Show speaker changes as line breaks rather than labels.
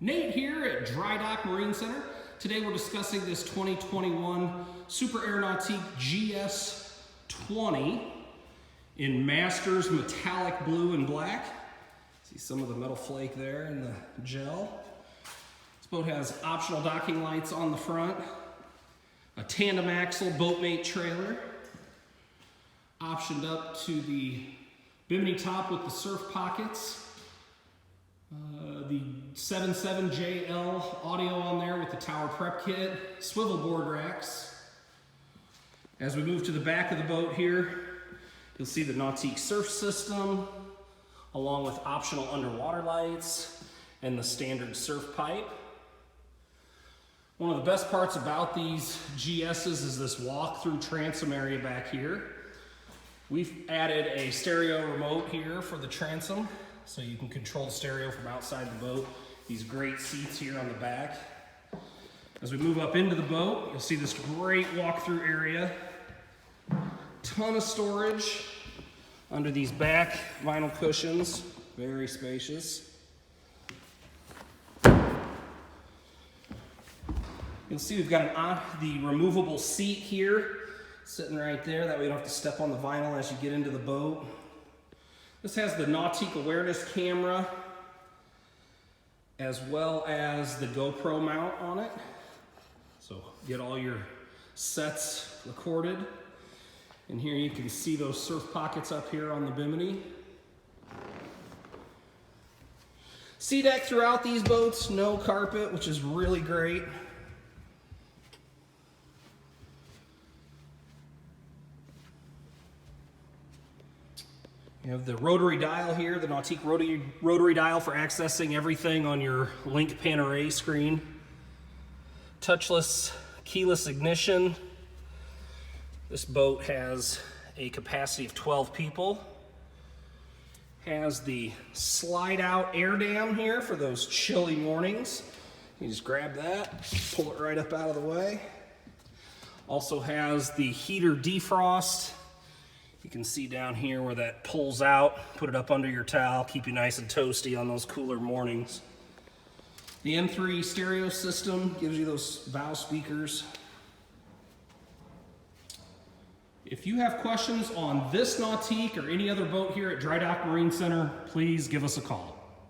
Nate here at Dry Dock Marine Center. Today we're discussing this 2021 Super Air Nautique GS20 in Masters metallic blue and black. See some of the metal flake there in the gel. This boat has optional docking lights on the front, a tandem axle boatmate trailer, optioned up to the Bimini top with the surf pockets, the 77JL audio on there with the tower prep kit, swivel board racks. As we move to the back of the boat here, you'll see the Nautique surf system, along with optional underwater lights and the standard surf pipe. One of the best parts about these GS's is this walk-through transom area back here. We've added a stereo remote here for the transom, so you can control the stereo from outside the boat. These great seats here on the back. As we move up into the boat, you'll see this great walk-through area. Ton of storage under these back vinyl cushions, very spacious. You'll see we've got the removable seat here, sitting right there. That way you don't have to step on the vinyl as you get into the boat. This has the Nautique awareness camera, as well as the GoPro mount on it. So get all your sets recorded. And here you can see those surf pockets up here on the Bimini. Sea deck throughout these boats, no carpet, which is really great. You have the rotary dial here, the Nautique rotary dial for accessing everything on your Link Pan Array screen. Touchless, keyless ignition. This boat has a capacity of 12 people. Has the slide out air dam here for those chilly mornings. You just grab that, pull it right up out of the way. Also has the heater defrost. You can see down here where that pulls out, put it up under your towel, keep you nice and toasty on those cooler mornings. The M3 stereo system gives you those bow speakers. If you have questions on this Nautique or any other boat here at Dry Dock Marine Center, please give us a call.